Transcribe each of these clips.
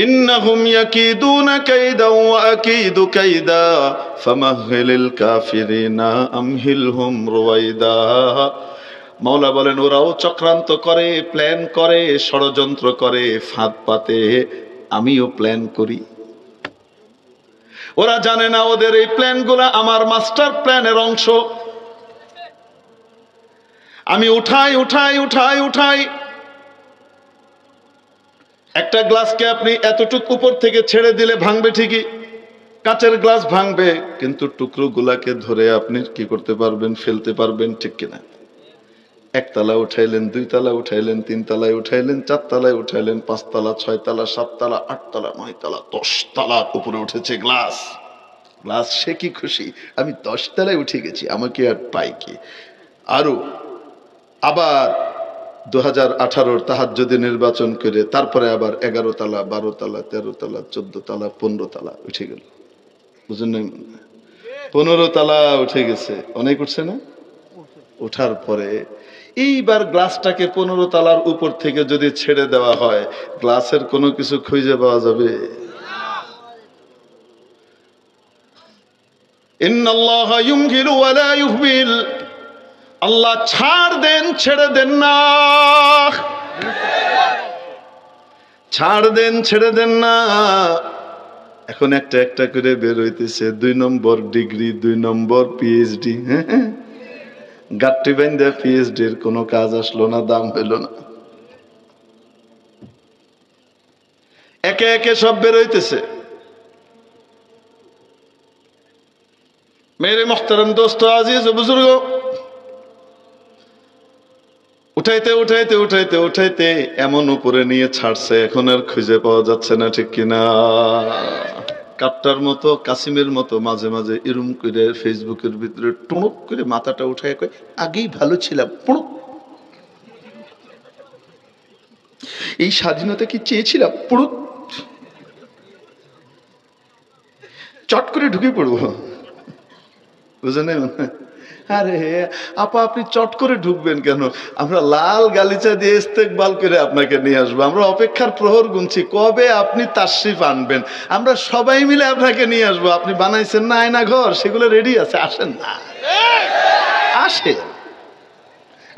ইন্নাহুম ইয়াকিদুনা কাইদা ওয়া আকিদু কাইদা ফামাহহিলিল কাফিরিনা আমহিলহুম রুওয়াইদা। মাওলা বলেন ওরাও চক্রান্ত করে, প্ল্যান করে, ষড়যন্ত্র করে, ফাঁদ পাতে, আমিও প্ল্যান করি। ওরা জানে না ওদের এই প্ল্যানগুলো আমার মাস্টার প্ল্যানের অংশ। আমি উঠাই উঠাই উঠাই উঠাই, একটা গ্লাসকে আপনি এতটুকু উপর থেকে ছেড়ে দিলে ভাঙবে ঠিকই, কাঁচের গ্লাস ভাঙবে, কিন্তু টুকরো গুলাকে ধরে আপনি কি করতে পারবেন? ফেলতে পারবেন, ঠিক কিনা? একতলা উঠাইলেন, দুই তলা উঠাইলেন, তিন তলায় উঠাইলেন, চার তলায় উঠাইলেন, পাঁচতলা, ছয় তলা, সাত তলা, আট তলা, নয় তলা, 10 তলার উপরে উঠেছে গ্লাস। গ্লাস সে কি খুশি, আমি 10 তলায় উঠে গেছি, আমাকে আর পাই কি? আরো আবার 2018 তাহাজ্জুদে নির্বাচন করে তারপরে আবার 11 তলা, 12 তলা, 13 তলা, 14 তলা, 15 তলা উঠে গেল। বুঝলেন না? 15 তলা উঠে গেছে, অনেক উঠছে না? ওঠার পরে এইবার গ্লাসটাকে 15 তলার উপর থেকে যদি ছেড়ে দেওয়া হয়, গ্লাসের কোনো কিছু খুঁজে পাওয়া যাবে? ইন্নাল্লাহা ইউমহিলু ওয়া লা ইউহমিল, আল্লাহ ছাড় দেন, ছেড়ে দেন না। ছাড় দেন, ছেড়ে দেন না। এখন একটা একটা করে বের হইতেছে 2 নম্বর ডিগ্রি, 2 নম্বর পিএইচডি। গাট্টি বাইন্দা পিএইচডির কোনো কাজ আসলো না, দাম হইল না। একে একে সব বের হইতেছে। মেরে মোহতারাম দোস্ত, আজিজ ও বুজুর্গ, উঠাইতে উঠাইতে উঠাইতে উঠাইতে এমন উপরে নিয়ে ছাড়ছে, এখন আর খুঁজে পাওয়া যাচ্ছে না, ঠিক কিনা? কাপ্টার মতো, কাসিমের মতো মাঝে মাঝে এরম করে ফেসবুকের ভিতরে টুনুক করে মাথাটা উঠায় কয়, আগেই ভালো ছিলাম, পুরুক। এই স্বাধীনতা কি চেয়েছিলাম, পুরুক। চট করে ঢুকে পড়বো, বুঝলেন? আরে আপা, আপনি চট করে ঢুকবেন কেন? আমরা লাল গালিচা দিয়ে ইস্তেকবাল করে আপনাকে নিয়ে আসবো। আমরা অপেক্ষার প্রহর গুনছি, কবে আপনি তাশরিফ আনবেন। আমরা সবাই মিলে আপনাকে নিয়ে আসবো। আপনি বানাইছেন না আয়না ঘর, সেগুলো রেডি আছে, আসেন না, আসেন।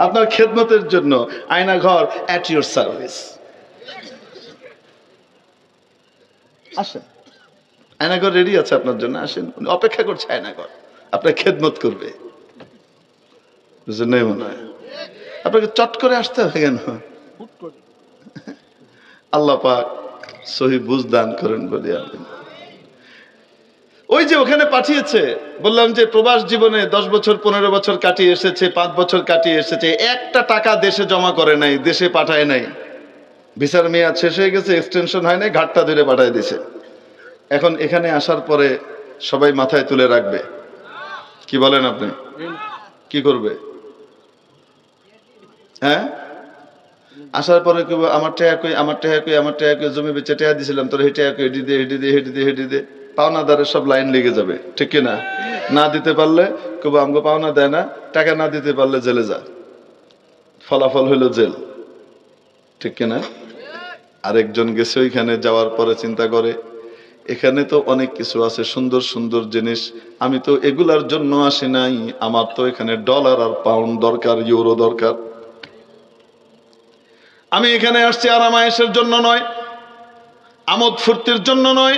আপনার খেদমতের জন্য আয়না ঘর অ্যাট ইউর সার্ভিস। আসেন, আয়না ঘর রেডি আছে আপনার জন্য, আসেন। অপেক্ষা করছে আয়না ঘর, আপনার খেদমত করবে। বুঝলেন? মনে হয় আপনাকে চট করে আসতে হবে কেন? আল্লাহ পাক সহি বুঝ দান করেন বলি। ওই যে ওখানে পাঠিয়েছে, বললাম যে প্রবাস জীবনে 10 বছর 15 বছর কাটিয়ে এসেছে, 5 বছর কাটিয়ে এসেছে, একটা টাকা দেশে জমা করে নাই, দেশে পাঠায় নাই। ভিসার মেয়াদ শেষ হয়ে গেছে, এক্সটেনশন হয় নাই, ঘাটটা ধরে পাঠায় দিছে। এখন এখানে আসার পরে সবাই মাথায় তুলে রাখবে। কি বলেন আপনি? কি করবে? হ্যাঁ, আসার পরে কেউ আমার টাকা কই, আমার টাকা কই, আমার টাকা কই, জমি বেচে টাকা দিয়েছিলাম তোর, হেঁটে হেঁটে দে, হেঁটে দে, হেঁটে দে, হেঁটে দে। পাওনাদারের সব লাইন লেগে যাবে, ঠিক কিনা? না দিতে পারলে কেউ আমগো পাওনা দেয় না, টাকা না দিতে পারলে জেলে যা, ফলাফল হইল জেল, ঠিক কিনা? আরেকজন গেছে ওইখানে, যাওয়ার পরে চিন্তা করে এখানে তো অনেক কিছু আছে, সুন্দর সুন্দর জিনিস, আমি তো এগুলার জন্য আসি নাই, আমার তো এখানে ডলার আর পাউন্ড দরকার, ইউরো দরকার। আমি এখানে আসছি আরাম আয়েশের জন্য নয়, আমোদ ফুর্তির জন্য নয়,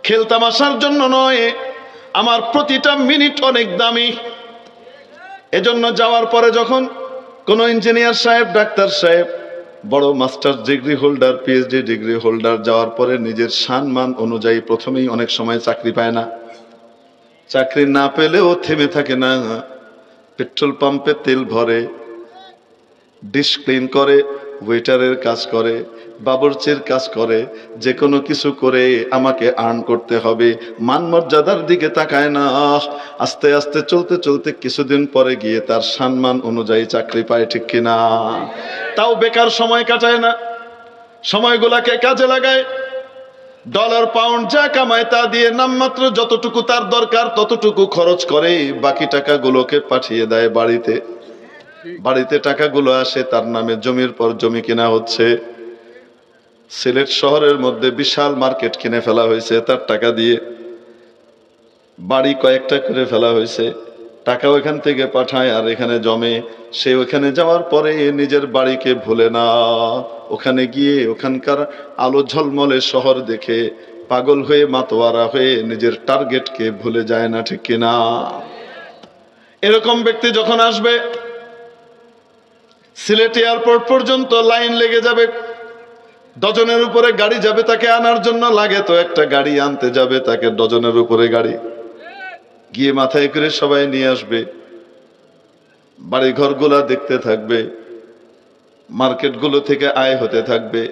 খেল তামাশার জন্য নয়, আমার প্রতিটা মিনিট অনেক দামি। এজন্য যাওয়ার পরে যখন কোন ইঞ্জিনিয়ার সাহেব, ডাক্তার সাহেব, বড় masters degree holder, PhD degree holder যাওয়ার পরে নিজের সম্মান অনুযায়ী প্রথমেই অনেক সময় চাকরি পায় না। চাকরি না পেলেও থেমে থাকে না, পেট্রোল পাম্পে তেল ভরে, ডিশ ক্লিন করে, ওয়েটারের কাজ করে, বাবুর্চির কাজ করে, যে কোনো কিছু করে আমাকে আর্ন করতে হবে। মান মর্যাদার দিকে তাকায় না। আস্তে আস্তে চলতে চলতে কিছুদিন পরে গিয়ে তার সম্মান অনুযায়ী চাকরি পায়, ঠিক কিনা? তাও বেকার সময় কাটায় না, সময়গুলাকে কাজে লাগায়। ডলার পাউন্ড যা কামায় তা দিয়ে নামমাত্র যতটুকু তার দরকার ততটুকু খরচ করে, বাকি টাকাগুলোকে পাঠিয়ে দেয় বাড়িতে। বাড়িতে টাকাগুলো আসে, তার নামে জমির পর জমি কেনা হচ্ছে, সিলেট শহরের মধ্যে বিশাল মার্কেট কিনে ফেলা হয়েছে তার টাকা দিয়ে, বাড়ি কয়েকটা করে ফেলা হয়েছে, টাকা ওইখান থেকে পাঠায় আর এখানে জমে। সে ওখানে যাওয়ার পরে নিজের বাড়িকে ভুলে না, ওখানে গিয়ে ওখানকার আলো ঝলমলে শহর দেখে পাগল হয়ে মাতোয়ারা হয়ে নিজের টার্গেটকে ভুলে যায় না, ঠিক কিনা? এরকম ব্যক্তি যখন আসবে সিলেট এয়ারপোর্ট পর্যন্ত লাইন লেগে যাবে, ডজনের উপরে গাড়ি যাবে তাকে আনার জন্য, লাগে তো একটা গাড়ি, আনতে যাবে তাকে ডজনের উপরে গাড়ি, গিয়ে মাথায় করে সবাই নিয়ে আসবে, বাড়ি ঘরগুলা দেখতে থাকবে, মার্কেটগুলো থেকে আয় হতে থাকবে,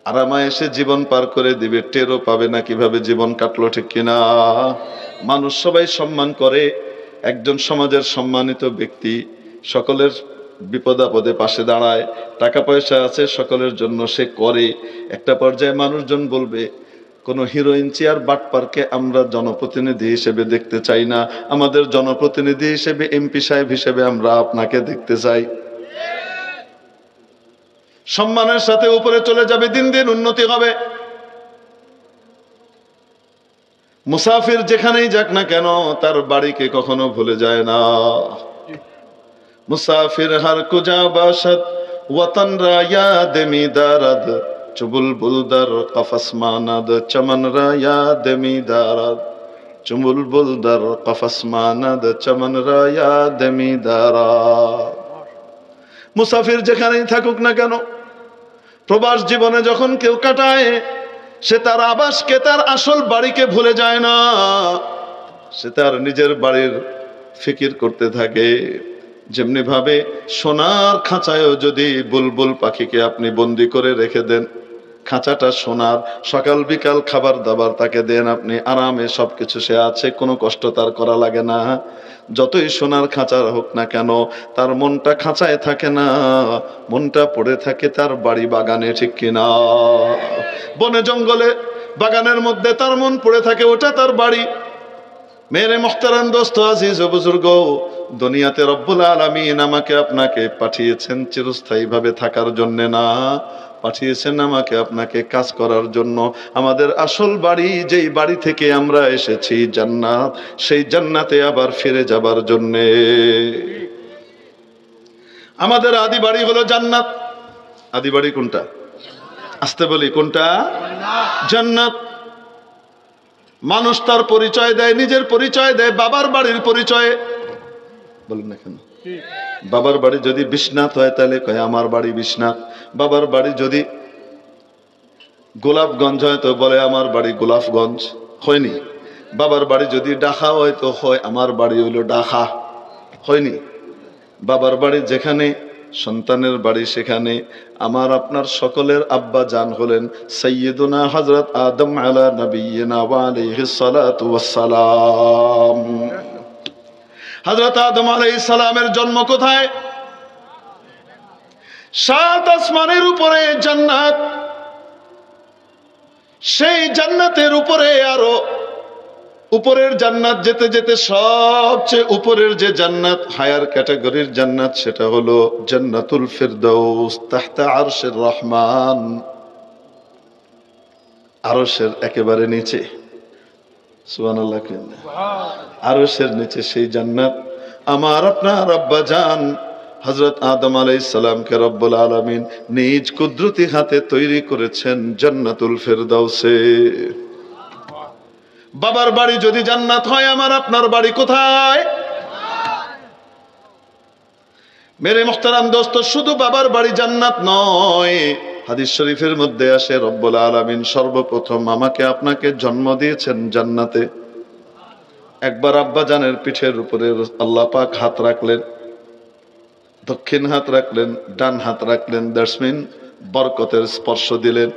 আরামায়েশে জীবন পার করে দিবে, টেরও পাবে না কিভাবে জীবন কাটলো, ঠিক কিনা? মানুষ সবাই সম্মান করে, একজন সমাজের সম্মানিত ব্যক্তি, সকলের বিপদ আপদে পাশে দাঁড়ায়, টাকা পয়সা আছে সকলের জন্য সে করে। একটা পর্যায়ে মানুষজন বলবে কোন হিরোইন চেয়ার বাটপারকে আমরা জনপ্রতিনিধি হিসেবে দেখতে চাই না, আমাদের জনপ্রতিনিধি হিসেবে এমপি সাহেব হিসেবে আমরা আপনাকে দেখতে চাই। সম্মানের সাথে উপরে চলে যাবে, দিন দিন উন্নতি হবে। মুসাফির যেখানেই যাক না কেন তার বাড়িকে কখনো ভুলে যায় না। মুসাফির হার কুজা বাসাদ ওয়াতান রা ইয়াদ মি দারাদ, চুবুলবুল দার কফস মানাদ চমন রা ইয়াদ মি দারাদ, চুবুলবুল দার কফস মানাদ চমন রা ইয়াদ মি দারাদ। মুসাফির যেখানেই থাকুক না কেন, প্রবাস জীবনে যখন কেউ কাটায়, সে তার আবাসকে, তার আসল বাড়িকে ভুলে যায় না, সে তার নিজের বাড়ির ফিকির করতে থাকে। যেমনি ভাবে সোনার খাঁচায়ও যদি বুলবুল পাখিকে আপনি বন্দি করে রেখে দেন, খাঁচাটা সোনার, সকাল বিকাল খাবার দাবার তাকে দেন আপনি, আরামে সবকিছু সে আছে, কোনো কষ্ট তার করা লাগে না। যতই সোনার খাঁচা হোক না কেন, তার মনটা খাঁচায় থাকে না, মনটা পড়ে থাকে তার বাড়ি বাগানে, ঠিক কিনা? বনে জঙ্গলে বাগানের মধ্যে তার মন পড়ে থাকে, ওটা তার বাড়ি। মেরে মুহতারাম দোস্ত, আজিজ ও বুজুর্গ, দুনিয়াতে রব্বুল আলামিন আমাকে আপনাকে পাঠিয়েছেন চিরস্থায়ী ভাবে থাকার জন্য না, পাঠিয়েছেন আমাকে আপনাকে কাজ করার জন্য। আমাদের আসল বাড়ি, যেই বাড়ি থেকে আমরা এসেছি জান্নাত, সেই জান্নাতে আবার ফিরে যাবার জন্য। আমাদের আদি বাড়ি হলো জান্নাত। আদি বাড়ি কোনটা? আসতে বলি, কোনটা? জান্নাত। মানুষ তার পরিচয় দেয়, নিজের পরিচয় দেয় বাবার বাড়ির পরিচয়ে। বলেন না কেন? বাবার বাড়ি যদি বিশ্বনাথ হয় তাহলে কয় আমার বাড়ি বিশ্বনাথ। বাবার বাড়ি যদি গোলাপগঞ্জ হয় তো বলে আমার বাড়ি গোলাপগঞ্জ। হয়নি? বাবার বাড়ি যদি ডাকা হয় তো হয় আমার বাড়ি হইল ডাকা। হয়নি? বাবার বাড়ি যেখানে, সন্তানের বাড়ি সেখানে। আমার আপনার সকলের আব্বা জান হলেন সাইয়্যিদুনা হযরত আদম আলা নবিয়িনা ওয়া আলাইহিস সালাতু ওয়াস সালাম। হযরত আদম আলাইহিস সালামের জন্ম কোথায়? সাত আসমানের উপরে জান্নাত। সেই জান্নাতের উপরে আরো উপরের জান্নাত যেতে যেতে সবচেয়ে উপরের যে জান্নাত, হায়ার ক্যাটাগরির জান্নাত, সেটা হলো জান্নাতুল ফিরদাউস তাহতা আরশের রহমান। আরশের একেবারে নিচে, সুবহানাল্লাহ, আরশের নিচে সেই জান্নাত। আমার আপনার আব্বা জান হযরত আদম আলাইহিস সালামকে রব্বুল আলামিন নিজ কুদরতি হাতে তৈরি করেছেন জান্নাতুল ফিরদাউসে। বাবার বাড়ি যদি জান্নাত হয়, আমার আপনার বাড়ি কোথায়? মেরে মুহতারাম দোস্ত, শুধু বাবার বাড়ি জান্নাত নয়, হাদিস শরীফের মধ্যে আসে রব্বুল আলামিন সর্বপ্রথম আমাকে আপনাকে জন্ম দিয়েছেন জান্নাতে। একবার আব্বা জানের পিঠের উপরে আল্লাহ পাক হাত রাখলেন, দক্ষিণ হাত রাখলেন, ডান হাত রাখলেন, দ্যাটস মিন বরকতের স্পর্শ দিলেন।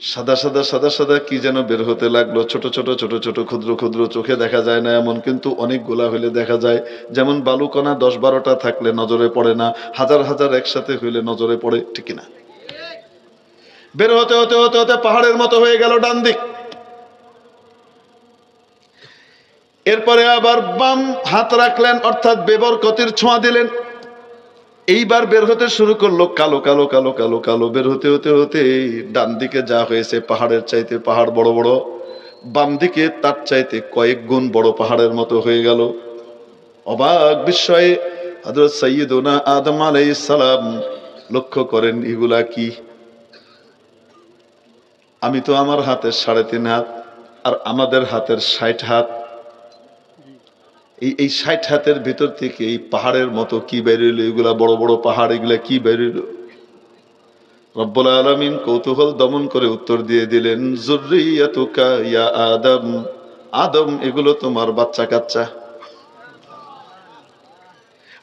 সাদা সাদা সাদা সাদা কি যেন বের হতে লাগলো, ছোট ছোট ছোট ছোট ক্ষুদ্র ক্ষুদ্র, চোখে দেখা যায় না এমন, কিন্তু অনেকগুলা হইলে দেখা যায়। যেমন বালুকণা 10-12টা থাকলে নজরে পড়ে না, হাজার হাজার একসাথে হইলে নজরে পড়ে, ঠিক না? বের হতে হতে হতে হতে পাহাড়ের মতো হয়ে গেল ডান দিক। এরপরে আবার বাম হাত রাখলেন, অর্থাৎ বেবরকতির ছোঁয়া দিলেন। এইবার বের হতে শুরু করলো, কালো কালো কালো কালো কালো বের হতে হতে হতে ডান দিকে যা হয়েছে পাহাড়ের চাইতে পাহাড় বড় বড়, বাম দিকে তার চাইতে কয়েক গুণ বড় পাহাড়ের মতো হয়ে গেল। অবাক বিস্ময়ে হযরত সাইয়্যিদুনা আদম আলাইহিস সালাম লক্ষ্য করেন, এগুলা কি? আমি তো আমার হাতের 3.5 হাত আর আমাদের হাতের 60 হাত, এই 60 হাতের ভিতর থেকে এই পাহাড়ের মতো কি বেরিয়ে, এগুলা বড় বড় পাহাড়, এগুলা কি বেরিয়ে? রব্বুল আলামিন কৌতূহল দমন করে উত্তর দিয়ে দিলেন, যুররিয়াতুকা ইয়া আদম, আদম এগুলো তোমার বাচ্চা কাচ্চা।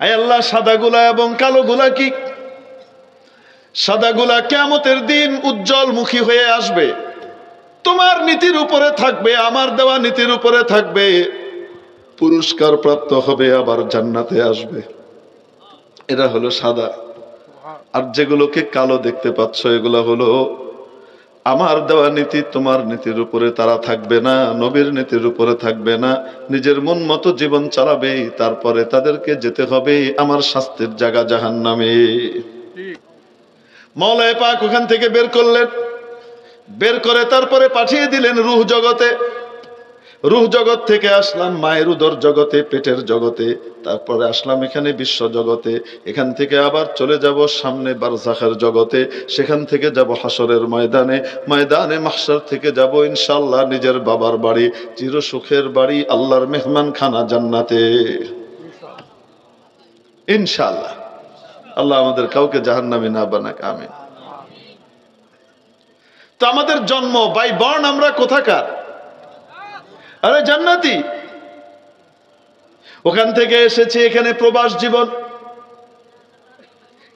আয় আল্লাহ, সাদাগুলা এবং কালোগুলা কি? সাদাগুলা কিয়ামতের দিন উজ্জ্বল মুখী হয়ে আসবে, তোমার নীতির উপরে থাকবে, আমার দেওয়া নীতির উপরে থাকবে, পুরস্কার প্রাপ্ত হবে, আবার জান্নাতে আসবে। এরা হলো সাদা। আর যেগুলোকে কালো দেখতে পাচ্ছ, এগুলো হলো আমার দেওয়া নীতি, তোমার নীতির উপরে তারা থাকবে না, নবীর নীতির উপরে থাকবে না, নিজের মন মতো জীবন চালাবে, তারপরে তাদেরকে যেতে হবে আমার শাস্তির জায়গা জাহান্নামে। মওলাই পাক ওখান থেকে বের করলেন, বের করে তারপরে পাঠিয়ে দিলেন রূহ জগতে। রূহ জগৎ থেকে আসলাম মায়ের উদর জগতে, পেটের জগতে, তারপরে আসলাম এখানে বিশ্ব জগতে, এখান থেকে আবার চলে যাব সামনে বারজাখের জগতে, সেখান থেকে যাব হাসরের ময়দানে, ময়দানে মাহশর থেকে যাব ইনশাআল্লাহ নিজের বাবার বাড়ি, চির সুখের বাড়ি, আল্লাহর মেহমান খানা জান্নাতে ইনশাআল্লাহ। আল্লাহ আমাদের কাউকে জাহান্নামী না বানাক, আমিন। তো আমাদের জন্ম বাই বর্ণ আমরা কোথাকার? আরে জান্নাতি। ওখান থেকে এসেছি এখানে প্রবাস জীবন।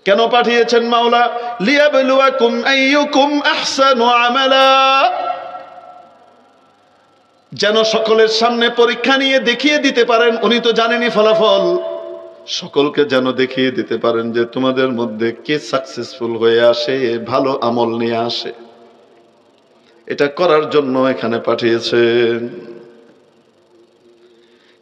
কেন পাঠিয়েছেন মাওলা? লিয়াবলুয়াকুম আইয়ুকুম আহসানু আমালা, যেন সকলের সামনে পরীক্ষা নিয়ে দেখিয়ে দিতে পারেন, উনি তো জানেনই ফলাফল, সকলকে যেন দেখিয়ে দিতে পারেন যে তোমাদের মধ্যে কে সাকসেসফুল হয়ে আসে, ভালো আমল নিয়ে আসে। এটা করার জন্য এখানে পাঠিয়েছেন।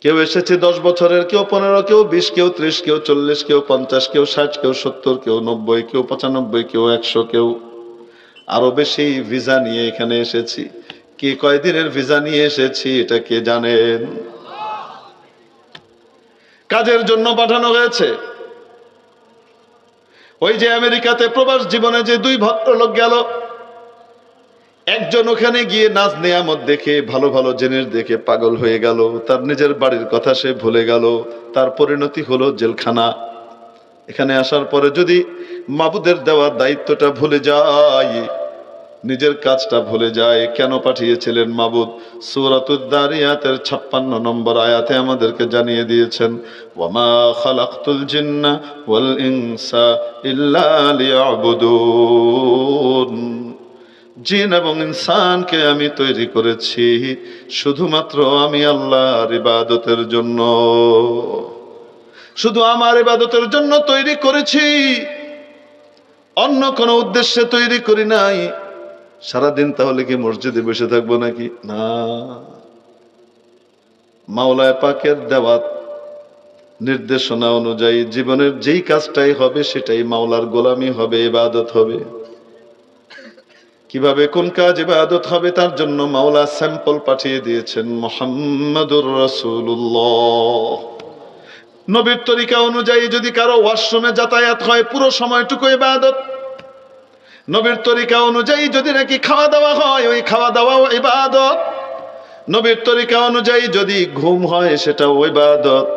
কেউ এসেছে 10 বছরের, কেউ 15, কেউ 20, কেউ 30, কেউ 40, কেউ 50, কেউ 60, কেউ 70, কেউ 90, কেউ 95, কেউ 100, কেউ আরো বেশি ভিসা নিয়ে এখানে এসেছি। কে কয়দিনের ভিসা নিয়ে এসেছি এটা কে জানেন? কাজের জন্য পাঠানো হয়েছে। ওই যে আমেরিকাতে প্রবাস জীবনে যে 2 ভদ্রলোক গেল, একজন ওখানে গিয়ে নাজ নেয়ামত দেখে, ভালো ভালো জিনিস দেখে পাগল হয়ে গেল, তার নিজের বাড়ির কথা সে ভুলে গেল, তার পরিণতি হলো জেলখানা। এখানে আসার পরে যদি মাবুদের দেওয়া দায়িত্বটা ভুলে যায়, নিজের কাজটা ভুলে যায়, কেন পাঠিয়েছিলেন মাবুদ? সূরাতুদ দারিয়াতের 56 নম্বর আয়াতে আমাদেরকে জানিয়ে দিয়েছেন, ওয়ামা খালাকতুল জিন্না ওয়াল ইনসা ইল্লা লিয়াবুদুন, জিন এবং ইনসানকে আমি তৈরি করেছি শুধুমাত্র আমি আল্লাহর ইবাদতের জন্য, শুধু আমার ইবাদতের জন্য তৈরি করেছি, অন্য কোনো উদ্দেশ্যে তৈরি করি নাই। সারাদিন তাহলে কি মসজিদে বসে থাকবো নাকি? না, মাওলানা পাকের দেওয়া নির্দেশনা অনুযায়ী জীবনের যেই কাজটাই হবে সেটাই মাওলার গোলামি হবে, ইবাদত হবে। কিভাবে কোন কাজ ইবাদত হবে তার জন্য মাওলা স্যাম্পল পাঠিয়ে দিয়েছেন, মুহাম্মাদুর রাসূলুল্লাহ। নবীর তরিকা অনুযায়ী যদি কারো ওয়াশরুমে যাতায়াত হয় পুরো সময়টুকু ইবাদত। নবীর তরিকা অনুযায়ী যদি নাকি খাওয়া দাওয়া হয় ওই খাওয়া দাওয়াও ইবাদত। নবীর তরিকা অনুযায়ী যদি ঘুম হয় সেটাও ইবাদত।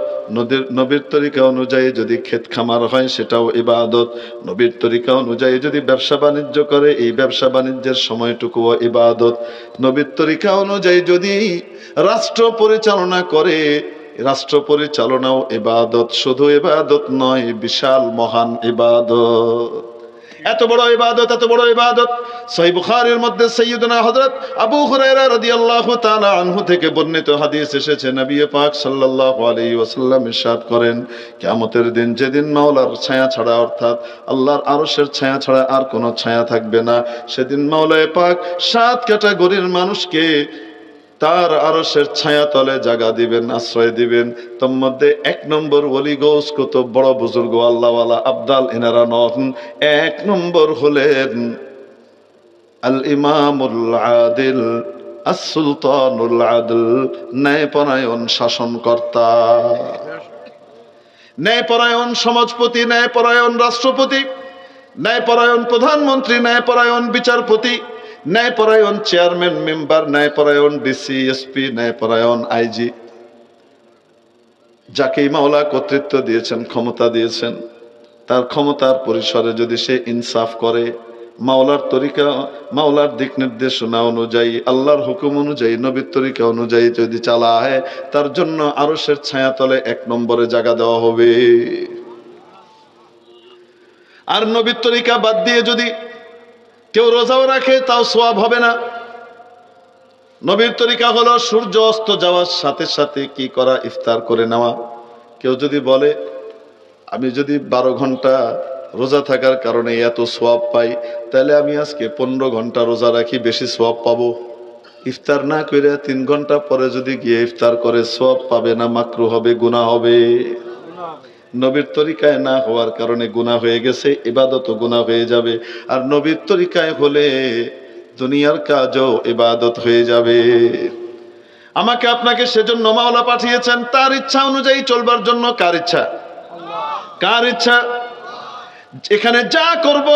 নবীর তরিকা অনুযায়ী যদি ক্ষেত খামার হয় সেটাও ইবাদত। নবীর তরিকা অনুযায়ী যদি ব্যবসা বাণিজ্য করে এই ব্যবসা বাণিজ্যের সময়টুকুও ইবাদত। নবীর তরিকা অনুযায়ী যদি রাষ্ট্র পরিচালনা করে রাষ্ট্র পরিচালনাও ইবাদত। শুধু ইবাদত নয়, বিশাল মহান ইবাদত। এত বড় ইবাদত, এত বড় ইবাদত। সহিহ বুখারীর মধ্যে সাইয়্যিদুনা হযরত আবু হুরায়রা রাদিয়াল্লাহু তাআলা আনহু থেকে বর্ণিত হাদিস এসেছে, নবী পাক সাল্লাল্লাহু আলাইহি ওয়াসাল্লাম ইরশাদ করেন, কিয়ামতের দিন যেদিন মাওলার ছায়া ছাড়া অর্থাৎ আল্লাহর আরশের ছায়া ছাড়া আর কোনো ছায়া থাকবে না, সেদিন মাওলায়ে পাক 7 ক্যাটাগরির মানুষকে তার আরশের ছায়া তলে জায়গা দিবেন, আশ্রয় দিবেন। তোর মধ্যে 1 নম্বর ওলি গৌস কত বড় বুজুর্গ আল্লাহওয়ালা আবদাল এনারা নন। 1 নম্বর হলেন আল ইমামুল আদিল আস-সুলতানুল আদল, ন্যায়পরায়ণ শাসনকর্তা, ন্যায়পরায়ণ সমাজপতি, ন্যায়পরায়ণ রাষ্ট্রপতি, ন্যায়পরায়ণ প্রধানমন্ত্রী, ন্যায়পরায়ণ বিচারপতি, ন্যায়পরায়ণ চেয়ারম্যান মেম্বার, ন্যায়পরায়ণ ডিসি এসপি, ন্যায়পরায়ণ আইজি, যাকেই মাওলা কর্তৃত্ব দিয়েছেন, ক্ষমতা দিয়েছেন, তার ক্ষমতার পরিসরে যদি সে ইনসাফ করে, মাওলার তরিকা, মাওলার দিক নির্দেশনা অনুযায়ী, আল্লাহর হুকুম অনুযায়ী, নবীর তরিকা অনুযায়ী যদি চালায়, তার জন্য আরশের ছায়াতলে 1 নম্বরে জায়গা দেওয়া হবে। আর নবীর তরিকা বাদ দিয়ে যদি কেউ রোজাও রাখে তাও সওয়াব হবে না। নবীর তরিকা হলো সূর্য অস্ত যাওয়ার সাথে সাথে কি করা? ইফতার করে নেওয়া। কেউ যদি বলে আমি যদি 12 ঘন্টা রোজা থাকার কারণে এত সওয়াব পাই, তাহলে আমি আজকে 15 ঘন্টা রোজা রাখি, বেশি সওয়াব পাবো। ইফতার না করে 3 ঘন্টা পরে যদি গিয়ে ইফতার করে, সওয়াব পাবে না, মাকরুহ হবে, গুনাহ হবে। নবীর তরিকায় না হওয়ার কারণে গুনাহ হয়ে গেছে, ইবাদতও গুনাহ হয়ে যাবে। আর নবীর তরিকায় হলে দুনিয়ার কাজও ইবাদত হয়ে যাবে। আমাকে আপনাকে সেজন্য মাওলা পাঠিয়েছেন তার ইচ্ছা অনুযায়ী চলবার জন্য। কার ইচ্ছা? কার ইচ্ছা? এখানে যা করব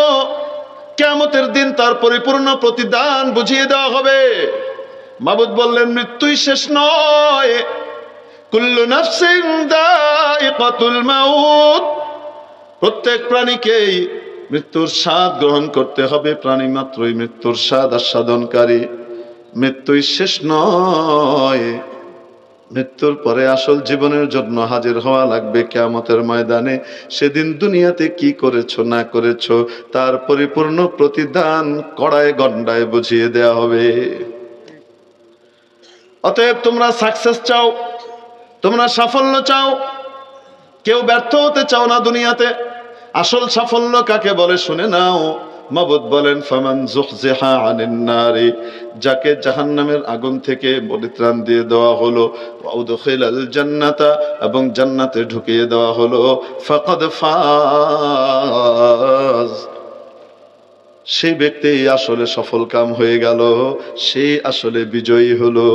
কিয়ামতের দিন তার পরিপূর্ণ প্রতিদান বুঝিয়ে দেওয়া হবে। মাবুদ বললেন মৃত্যুই শেষ নয়, কুল্লু নাফসিন দাইকাতুল মাউত, প্রত্যেক প্রাণীকেই মৃত্যুর স্বাদ গ্রহণ করতে হবে। প্রাণী মাত্রই মৃত্যুর স্বাদ আস্বাদনকারী। মৃত্যুই শেষ নয়, মৃত্যুর পরে আসল জীবনের জন্য হাজির হওয়া লাগবে কিয়ামতের ময়দানে। সেদিন দুনিয়াতে কি করেছো না করেছো তার পরিপূর্ণ প্রতিদান কড়ায় গন্ডায় বুঝিয়ে দেয়া হবে। অতএব তোমরা সাকসেস চাও, তোমরা সাফল্য চাও, কেউ ব্যর্থ হতে চাও না দুনিয়াতে। আসল সাফল্য কাকে বলে শুনে নাও। মাবুদ বলেন ফামান যুহজিহা আনিন নারি, যাকে জাহান্নামের আগুন থেকে পরিত্রাণ দিয়ে দেওয়া হলো, ওয়া উদখিলাল জান্নাতা, এবং জান্নাতে ঢুকিয়ে দেওয়া হলো, ফাকাদ ফাজ, সেই ব্যক্তি আসলে সফল কাম হয়ে গেল, সেই আসলে বিজয়ী হলো।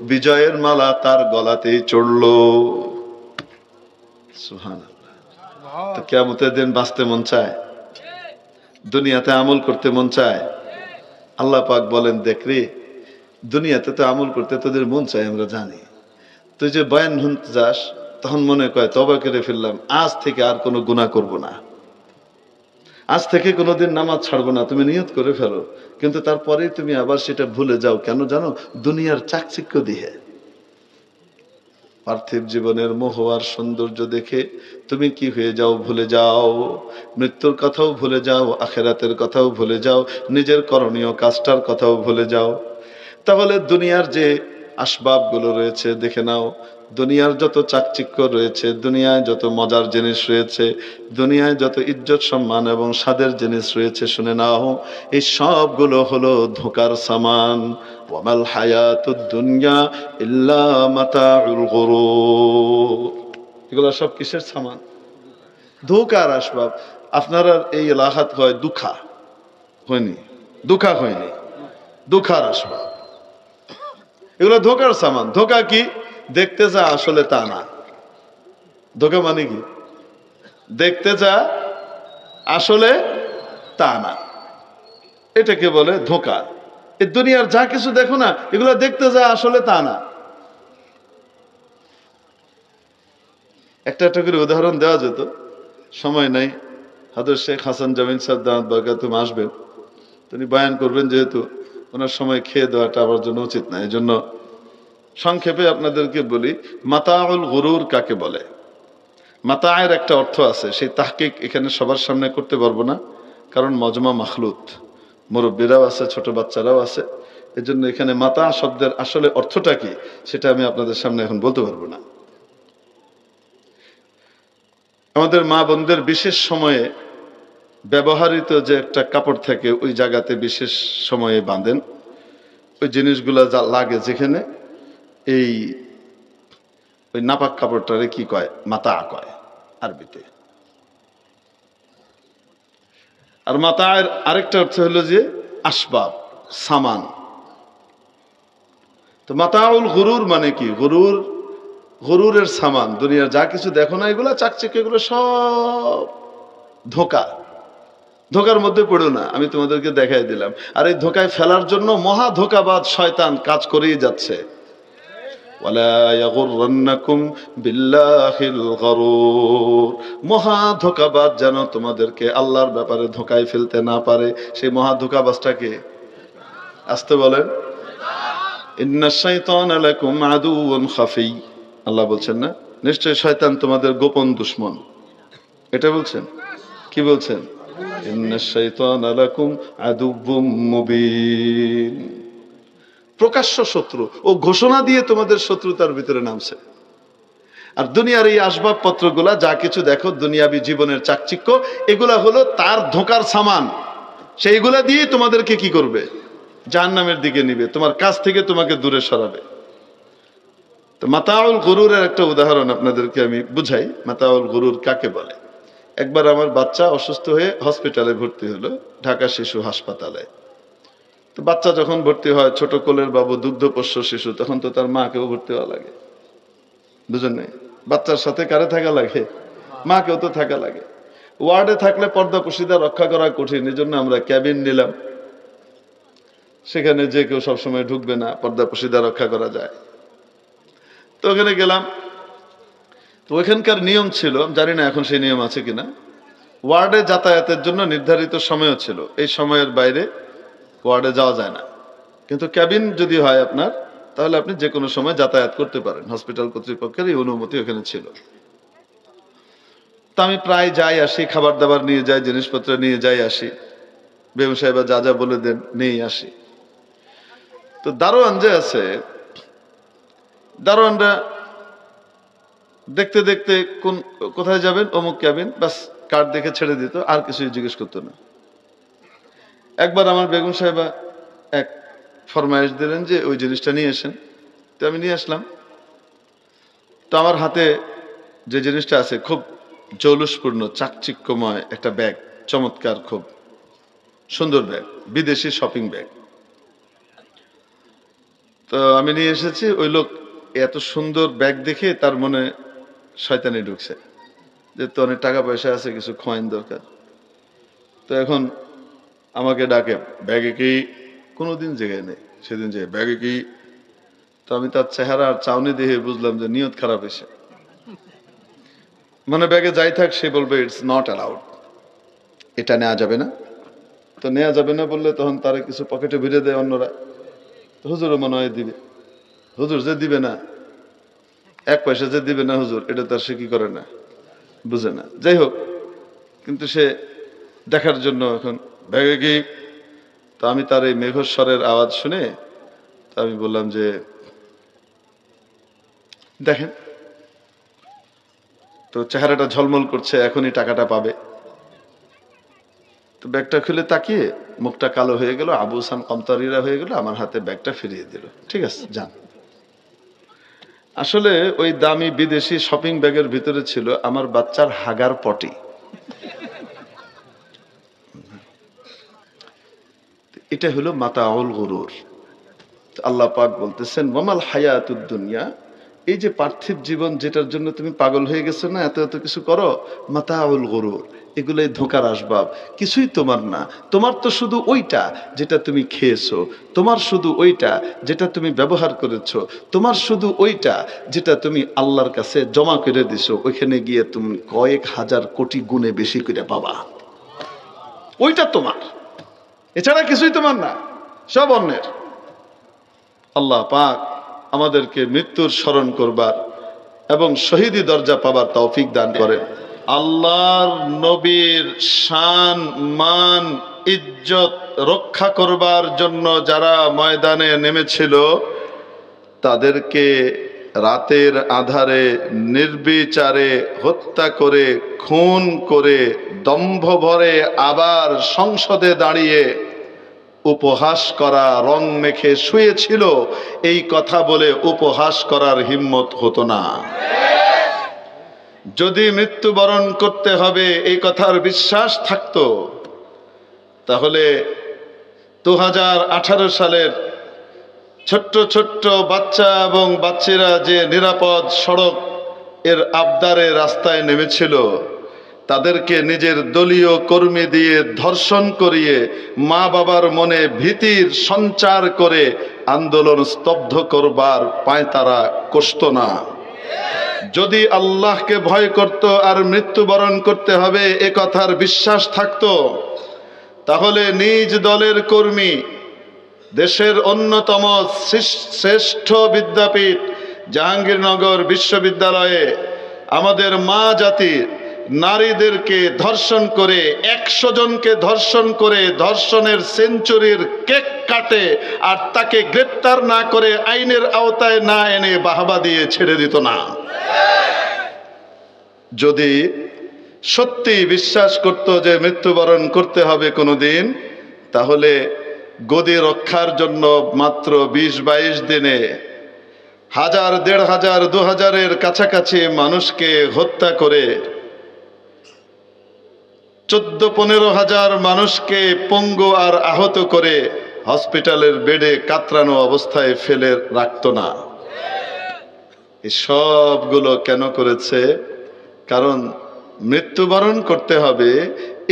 বিজয়ের মালা তার গলাতেই চড়লো। সুবহানাল্লাহ। তো কিয়ামতের দিন বাঁচতে মন চায়, দুনিয়াতে আমল করতে মন চায়। আল্লাহ পাক বলেন দেখরে, দুনিয়াতে তো আমল করতে তোদের মন চায় আমরা জানি। তুই যে বয়ান শুনতে যাস তখন মনে কয় তওবা করে ফেললাম, আজ থেকে আর কোনো গুনাহ করব না, আজ থেকে কোনোদিন নামাজ ছাড়বো না, তুমি নিয়ত করে ফেলো। কিন্তু তারপরেই তুমি আবার সেটা ভুলে যাও। কেন জানো? দুনিয়ার চাকচিক্য দিয়ে, পার্থিব জীবনের মোহ আর সৌন্দর্য দেখে তুমি কি হয়ে যাও? ভুলে যাও, মৃত্যুর কথাও ভুলে যাও, আখেরাতের কথাও ভুলে যাও, নিজের করণীয় কাজটার কথাও ভুলে যাও। তাহলে দুনিয়ার যে আসবাবগুলো রয়েছে দেখে নাও, দুনিয়ার যত চাকচিক্য রয়েছে, দুনিয়ায় যত মজার জিনিস রয়েছে, দুনিয়ায় যত ইজ্জত সম্মান এবং স্বাদের জিনিস রয়েছে, শুনে নাও এই সবগুলো হলো ধোঁকার সামান। ওয়ামাল হায়াতুদ দুনিয়া ইল্লা মাতাউল গুরুর, এগুলো সব কিসের সামান? ধোঁকার আসবাব। আপনারা এই এলাকাত হয় দুখা হয়নি, দুখা হয়নি, দুখার আসবাব, এগুলো ধোঁকার সামান। ধোঁকা কি? দেখতে যা আসলে তা না। ধোঁকা মানে কি? দেখতে যা আসলে তা না, এটাকে বলে ধোঁকা। এই দুনিয়ার যা কিছু দেখো না, এগুলো দেখতে যা আসলে তা না। একটা একটা করে উদাহরণ দেওয়া যেত, সময় নাই। হযরত শেখ হাসান জামিল সাহেব দামাত বরকাতুহু আসবেন, তিনি বয়ান করবেন, যেহেতু ওনার সময় খেয়ে দেওয়াটা আমার জন্য উচিত না, এই জন্য সংক্ষেপে আপনাদেরকে বলি মাতাউল গুরুর কাকে বলে। মাতায়ের একটা অর্থ আছে, সেই তাহকিক এখানে সবার সামনে করতে পারবো না, কারণ মজমা মাখলুত, মুরব্বীরাও আছে, ছোট বাচ্চারাও আছে। এই জন্য এখানে মাতা শব্দের আসলে অর্থটা কি সেটা আমি আপনাদের সামনে এখন বলতে পারবো না। আমাদের মা বোনদের বিশেষ সময়ে ব্যবহৃত যে একটা কাপড় থাকে, ওই জায়গাতে বিশেষ সময়ে বাঁধেন, ওই জিনিসগুলা যা লাগে যেখানে, এই ওই নাপাক কাপড়টারে কি কয়? মাতা কয় আরবিতে। আর মাতায়ের আরেকটা অর্থ হলো যে আসবাব, সামান। তো মাতাউল গুরুর মানে কি? গুরুরের সামান। দুনিয়ার যা কিছু দেখো না, এগুলা চাকচিক্য, এগুলো সব ধোঁকা। ধোঁকার মধ্যে পড়ো না, আমি তোমাদেরকে দেখাই দিলাম। আর এই ধোঁকায় ফেলার জন্য মহা ধোঁকাবাজ শয়তান কাজ করেই যাচ্ছে। ওয়ালা ইয়াগুররান্নাকুম বিল্লাহিল গরুর। মহা ধোঁকাবাজ যেন তোমাদেরকে আল্লাহর ব্যাপারে ধোঁকায় ফেলতে না পারে। সেই মহা ধোঁকাবাজটাকে আসতে বলেন, ইন্নাশ শাইতানা লাকুম আদুউন খাফি। আল্লাহ বলছেন না, নিশ্চয় শয়তান তোমাদের গোপন দুশমন। এটা বলছেন, কি বলছেন? ইন্নাশ শাইতানা লাকুম আদুউম মুবিন। প্রকাশ্য শত্রু। ও ঘোষণা দিয়ে তোমাদের শত্রুতার ভিতরে নামছে। আর দুনিয়ার এই আসবাবপত্রগুলা যা কিছু দেখো, দুনিয়াবী জীবনের চাকচিক্য, এগুলা হলো তার ধোঁকার সামান। সেইগুলা দিয়ে তোমাদেরকে কি করবে? জাহান্নামের দিকে নিবে, তোমার কাছ থেকে তোমাকে দূরে সরাবে। তো মাতাউল গুরুরের একটা উদাহরণ আপনাদেরকে আমি বুঝাই। মাতাউল গুরুর কাকে বলে? একবার আমার বাচ্চা অসুস্থ হয়ে হসপিটালে ভর্তি হলো, ঢাকা শিশু হাসপাতালে। তো বাচ্চা যখন ভর্তি হয়, ছোট কোলের বাবু, দুগ্ধপোষ্য শিশু, তখন তো তার মাকেও ভর্তি হওয়া লাগে। বুঝেন নাই? বাচ্চার সাথে কারে থাকা লাগে? মাকেও তো থাকা লাগে। ওয়ার্ডে থাকলে পর্দা পুশিদা রক্ষা করা কঠিন, এই জন্য আমরা ক্যাবিন নিলাম। সেখানে যে কেউ সবসময় ঢুকবে না, পর্দা পুশিদা রক্ষা করা যায়। তো ওখানে গেলাম। তো ওইখানকার নিয়ম ছিল, জানি না এখন সেই নিয়ম আছে কিনা, ওয়ার্ডে যাতায়াতের জন্য নির্ধারিত সময়ও ছিল। এই সময়ের বাইরে ওয়ার্ডে যাওয়া যায় না। কিন্তু ক্যাবিন যদি হয় আপনার, তাহলে আপনি যে কোনো সময় যাতায়াত করতে পারেন। হসপিটাল কর্তৃপক্ষের এই অনুমতি ওখানে ছিল। তা আমি প্রায় যাই আসি, খাবার দাবার নিয়ে যাই, জিনিসপত্র নিয়ে যাই আসি। বেগম সাহেবা যা যা বলে দেন নিয়ে আসি। তো দারোয়ান যে আছে, দারোয়ানরা দেখতে দেখতে কোথায় যাবেন, অমুক ক্যাবিন, বাস কার্ড দেখে ছেড়ে দিত, আর কিছুই জিজ্ঞেস করতো না। একবার আমার বেগম সাহেবা এক ফরমায়েশ দিলেন যে ওই জিনিসটা নিয়ে আসেন। তো আমি নিয়ে আসলাম। তো আমার হাতে যে জিনিসটা আছে, খুব জৌলুসপূর্ণ, চাকচিক্যময় একটা ব্যাগ, চমৎকার, খুব সুন্দর ব্যাগ, বিদেশি শপিং ব্যাগ। তো আমি নিয়ে এসেছি। ওই লোক এত সুন্দর ব্যাগ দেখে তার মনে শয়তানি ঢুকছে, যে তো অনেক টাকা পয়সা আছে, কিছু কয়েন দরকার। তো এখন আমাকে ডাকে, ব্যাগে কি? কোনোদিন জেগে নেই, সেদিন যে ব্যাগে কি? তো আমি তার চেহারা আর চাউনি দেখে বুঝলাম যে নিয়ত খারাপ হয়েছে। মানে ব্যাগে যাই থাক, সে বলবে ইটস নট অ্যালাউড, এটা নেওয়া যাবে না। তো নেওয়া যাবে না বললে তখন তারা কিছু পকেটে ভিড়ে দেয় অন্যরা। তো হুজুরও মনে হয় দিবে। হুজুর যে দিবে না, এক পয়সা যে দিবে না হুজুর, এটা তার সে কি করে না, বুঝে না। যাই হোক, কিন্তু সে দেখার জন্য এখন ব্যাগে কি? তো আমি তার এই মেঘস্বরের আওয়াজ শুনে তো আমি বললাম যে দেখেন, তো চেহারাটা ঝলমল করছে, এখনই টাকাটা পাবে। তো ব্যাগটা খুলে তাকিয়ে মুখটা কালো হয়ে গেল, আবু হাসান কমতারিরা হয়ে গেল, আমার হাতে ব্যাগটা ফিরিয়ে দিল। ঠিক আছে, যান। আসলে ওই দামি বিদেশি শপিং ব্যাগের ভিতরে ছিল আমার বাচ্চার হাগার পটি। এটা হলো মাতাউল গুরুর। আল্লাহ পাক বলতেছেন, ওয়ামাল হায়াতুদ দুনিয়া, এই যে পার্থিব জীবন যেটার জন্য তুমি পাগল হয়ে গেছো না, এত এত কিছু করো, মাতাউল গুরুর, এগুলোই ধোঁকার আসবাব, কিছুই তোমার না। তোমার তো শুধু ওইটা যেটা তুমি খেয়েছো, তোমার শুধু ওইটা যেটা তুমি ব্যবহার করেছো, তোমার শুধু ওইটা যেটা তুমি আল্লাহর কাছে জমা করে দিছো। ওইখানে গিয়ে তুমি কয়েক হাজার কোটি গুণে বেশি করে পাবা। ওইটা তোমার, এছাড়া কিছুই তোমার না, সব অন্যের। আল্লাহ পাক আমাদেরকে মৃত্যুর স্মরণ করবার এবং শহীদি দরজা পাবার তৌফিক দান করেন। আল্লাহর নবীর শান, মান, ইজ্জত রক্ষা করবার জন্য যারা ময়দানে নেমেছিল, তাদেরকে রাতের আধারে নির্বিচারে হত্যা করে, খুন করে, দম্ভ ভরে আবার সংসদে দাঁড়িয়ে উপহাস করা, রং মেখে শুয়েছিল, এই কথা বলে উপহাস করার হিম্মত হতো না। যদি মৃত্যুবরণ করতে হবে এই কথার বিশ্বাস থাকতো, তাহলে 2018 সালের ছোট্ট ছোট্ট বাচ্চা এবং বাচ্চারা যে নিরাপদ সড়ক এর আবদারে রাস্তায় নেমেছিল, তাদেরকে নিজের দলীয় কর্মী দিয়ে ধর্ষণ করিয়ে মা বাবার মনে ভীতির সঞ্চার করে আন্দোলন স্তব্ধ করবার পায়তারা কষত না। যদি আল্লাহকে ভয় করত আর মৃত্যুবরণ করতে হবে এ কথার বিশ্বাস থাকতো, তাহলে নিজ দলের কর্মী দেশের অন্যতম শ্রেষ্ঠ বিদ্যাপীঠ জাহাঙ্গীরনগর বিশ্ববিদ্যালয়ে আমাদের মা জাতির নারীদেরকে ধর্ষণ করে 100 জনকে ধর্ষণ করে ধর্ষণের সেঞ্চুরির কেক কাটে আর তাকে গ্রেপ্তার না করে আইনের আওতায় না এনে বাহবা দিয়ে ছেড়ে দিত না। যদি সত্যি বিশ্বাস করত যে মৃত্যুবরণ করতে হবে কোনোদিন, তাহলে গদি রক্ষার জন্য মাত্র 20-22 দিনে 1000, 1500, 2000-এর কাছাকাছি মানুষকে হত্যা করে 14-15 হাজার মানুষকে পঙ্গু আর আহত করে হসপিটালের বেডে কাতরানো অবস্থায় ফেলে রাখত না। এই সবগুলো কেন করেছে? কারণ মৃত্যুবরণ করতে হবে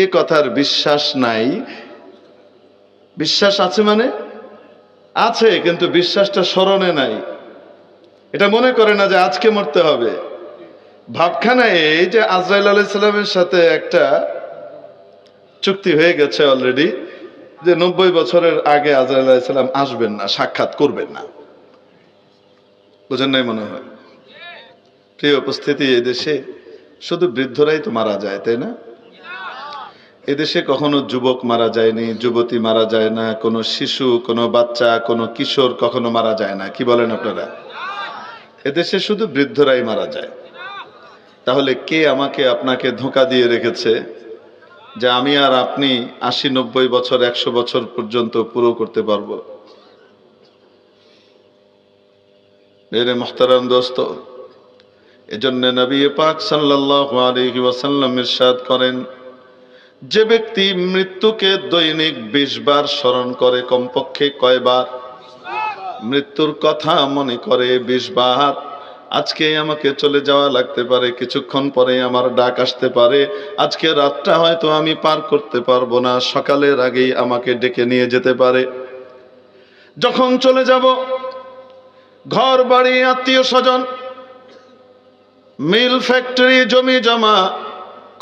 এ কথার বিশ্বাস নাই। বিশ্বাস আছে মানে আছে, কিন্তু বিশ্বাসটা স্মরণে নাই। এটা মনে করে না যে আজকে মরতে হবে। ভাবখানা এই যে আজরাইল আলাইহিস সালামের সাথে একটা চুক্তি হয়ে গেছে অলরেডি, যে 90 বছরের আগে আজরাইল আলাইহিস সালাম আসবেন না, সাক্ষাৎ করবেন না। বুঝেন নাই মনে হয়? প্রিয় উপস্থিতি, এই দেশে শুধু বৃদ্ধরাই তো মারা যায়, তাই না? এদেশে কখনো যুবক মারা যায়নি, যুবতী মারা যায় না, কোনো শিশু, কোনো বাচ্চা, কোনো কিশোর কখনো মারা যায় না। কি বলেন আপনারা? এদেশে শুধু বৃদ্ধরাই মারা যায়। তাহলে কে আমাকে আপনাকে ধোঁকা দিয়ে রেখেছে যে আমি আর আপনি 80-90 বছর 100 বছর পর্যন্ত পুরো করতে পারবো? মেরে মুহতারাম দোস্ত, এজন্য নবী পাক সাল্লাল্লাহু আলাইহি ওয়াসাল্লাম ইরশাদ করেন, যে ব্যক্তি মৃত্যুকে দৈনিক 20 বার স্মরণ করে, কমপক্ষে কয়বার? মৃত্যুর কথা মনে করে 20 বার। আজকে আমাকে চলে যাওয়া লাগতে পারে, কিছুক্ষণ পরে আমার ডাক আসতে পারে, আজকে রাতটা হয়তো আমি পার করতে পারবো না, সকালের আগেই আমাকে ডেকে নিয়ে যেতে পারে। যখন চলে যাব, ঘর বাড়ি, আত্মীয় স্বজন, মিল, ফ্যাক্টরি, জমি জমা,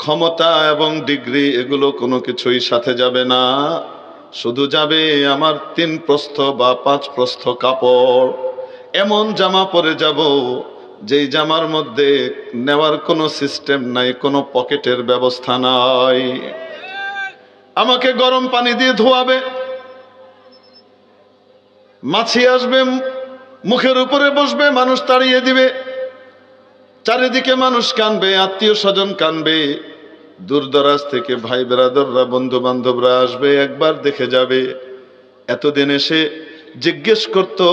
ক্ষমতা এবং ডিগ্রি, এগুলো কোনো কিছুই সাথে যাবে না। শুধু যাবে আমার 3 প্রস্থ বা 5 প্রস্থ কাপড়। এমন জামা পরে যাব যেই জামার মধ্যে নেওয়ার কোনো সিস্টেম নাই, কোনো পকেটের ব্যবস্থা নাই। আমাকে গরম পানি দিয়ে ধোয়াবে, মাছি আসবে, মুখের উপরে বসবে, মানুষ তাড়িয়ে দিবে, চারিদিকে মানুষ কানবে, আত্মীয় স্বজন কানবে, দূর দরাজ থেকে ভাই বেরাদররা, বন্ধু বান্ধবরা আসবে, একবার দেখে যাবে। এতদিন এসে জিজ্ঞেস করতো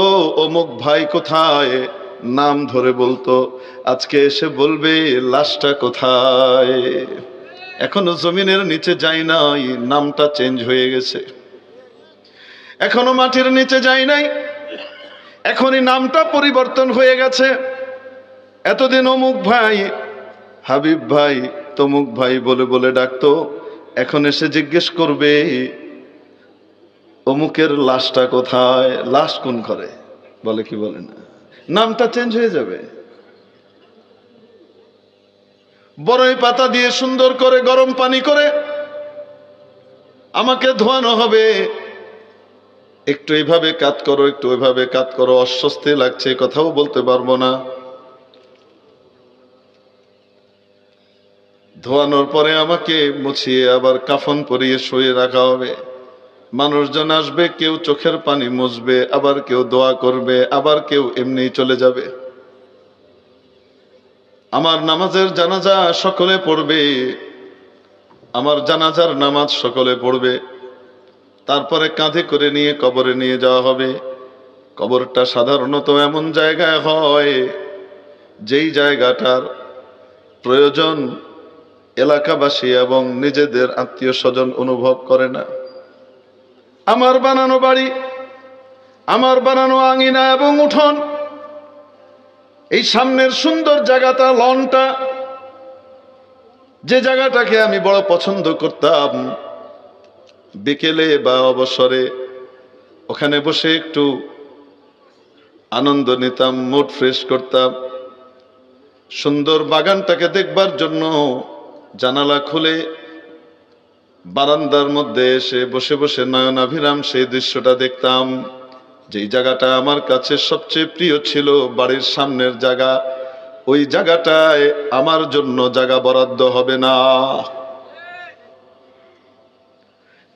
অমুক ভাই কোথায়, নাম ধরে বলতো, আজকে এসে বলবে লাশটা কোথায়। এখনো জমিনের নিচে যাই নাই, নামটা চেঞ্জ হয়ে গেছে। এখনো মাটির নিচে যাই নাই, এখনই নামটা পরিবর্তন হয়ে গেছে। এতদিন অমুক ভাই, হাবিব ভাই, তমুক ভাই বলে বলে ডাকতো, এখন এসে জিজ্ঞেস করবে অমুকের লাশটা কোথায়। লাশ কোন ঘরে? বলে কি বলে না? নামটা চেঞ্জ হয়ে যাবে। বড়ই পাতা দিয়ে সুন্দর করে গরম পানি করে আমাকে ধোয়ানো হবে। একটু এইভাবে কাত করো, একটু ওইভাবে কাত করো, অস্বস্তি লাগছে, কথাও বলতে পারবো না। ধোয়ানোর পরে আমাকে মুছিয়ে আবার কাফন পরিয়ে শুয়ে রাখা হবে। মানুষজন আসবে, কেউ চোখের পানি মুছবে, আবার কেউ দোয়া করবে, আবার কেউ এমনি চলে যাবে। আমার নামাজের জানাজা সকলে পড়বে, আমার জানাজার নামাজ সকলে পড়বে। তারপরে কাঁধে করে নিয়ে কবরে নিয়ে যাওয়া হবে। কবরটা সাধারণত এমন জায়গায় হয় যেই জায়গাটার প্রয়োজন এলাকাবাসী এবং নিজেদের আত্মীয় স্বজন অনুভব করে না। আমার বানানো বাড়ি, আমার বানানো আঙিনা এবং উঠোন, এই সামনের সুন্দর জায়গাটা, লনটা, যে জায়গাটাকে আমি বড় পছন্দ করতাম, বিকেলে বা অবসরে ওখানে বসে একটু আনন্দ নিতাম, মুড ফ্রেশ করতাম। সুন্দর বাগানটাকে দেখবার জন্য জানালা খুলে বারান্দার মধ্যে এসে বসে বসে নয়নাভিরাম সেই দৃশ্যটা দেখতাম। যেই জায়গাটা আমার কাছে সবচেয়ে প্রিয় ছিল, বাড়ির সামনের জায়গা, ওই জায়গাটায় আমার জন্য জায়গা বরাদ্দ হবে না।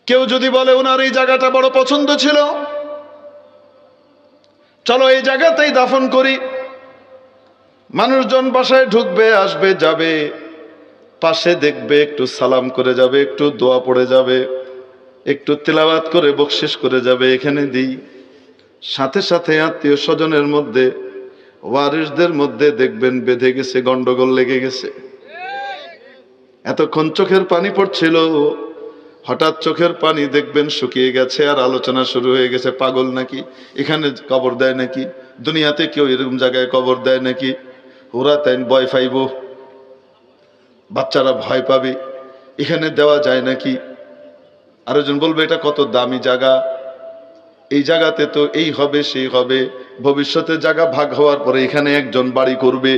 কেউ যদি বলে ওনার এই জায়গাটা বড় পছন্দ ছিল, চলো এই জায়গাতেই দাফন করি। মানুষজন বাসায় ঢুকবে, আসবে, যাবে, পাশে দেখবে, একটু সালাম করে যাবে, একটু দোয়া পড়ে যাবে, একটু তিলাওয়াত করে বকশিশ করে যাবে, এখানে দিই। সাথে সাথে আত্মীয় স্বজনের মধ্যে, ওয়ারিসদের মধ্যে দেখবেন বেঁধে গেছে, গন্ডগোল লেগে গেছে। এতক্ষণ চোখের পানি পড়ছিল, হঠাৎ চোখের পানি দেখবেন শুকিয়ে গেছে, আর আলোচনা শুরু হয়ে গেছে, পাগল নাকি, এখানে কবর দেয় নাকি, দুনিয়াতে কেউ এরকম জায়গায় কবর দেয় নাকি, ওরা তাই ভয় পাইব, বাচ্চারা ভয় পাবে, এখানে দেওয়া যায় নাকি। আরেকজন বলবে এটা কত দামি জায়গা, এই জায়গাতে তো এই হবে সেই হবে, ভবিষ্যতে জায়গা ভাগ হওয়ার পরে এখানে একজন বাড়ি করবে,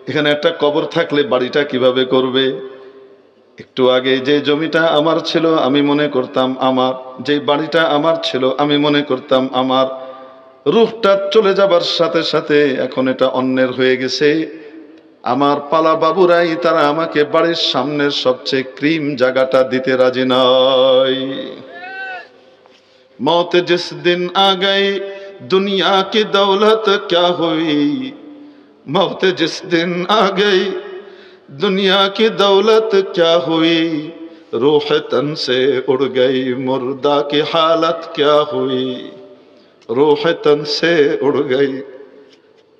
এখানে একটা কবর থাকলে বাড়িটা কিভাবে করবে। একটু আগে যে জমিটা আমার ছিল আমি মনে করতাম আমার, যে বাড়িটা আমার ছিল আমি মনে করতাম আমার, রূহটা চলে যাবার সাথে সাথে এখন এটা অন্যের হয়ে গেছে। আমার পালা বাবুরাই তারা আমাকে বাড়ির সামনের সবচেয়ে ক্রিম জায়গাটা দিতে রাজি নয়। मौत जिस दिन आ गई दुनिया की दौलत क्या हुई, मौत जिस दिन आ गई दुनिया की दौलत क्या हुई, रूह तन से उड़ गई मुर्दा की हालत क्या हुई, रूह तन से उड़ गई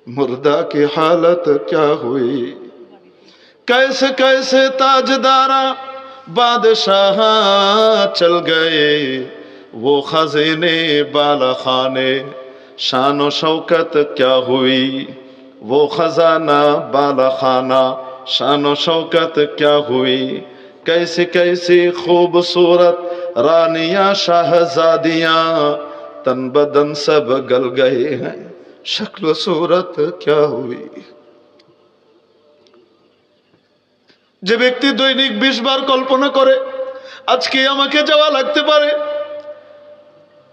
मुर्दा की हालत क्या हुई। कैसे कैसे ताजदारा बादशाह चल गए, वो खज़ाने बाला खाने शान व शौकत क्या हुई, वो खजाना बाला खाना शान व शौकत क्या हुई। कैसी कैसी खूबसूरत रानियां शाहजादियां तन बदन सब गल गए हैं, शक्ल सूरत क्या हुई। যে ব্যক্তি দৈনিক 20 বার কল্পনা করে আজকে আমাকে যাওয়া লাগতে পারে,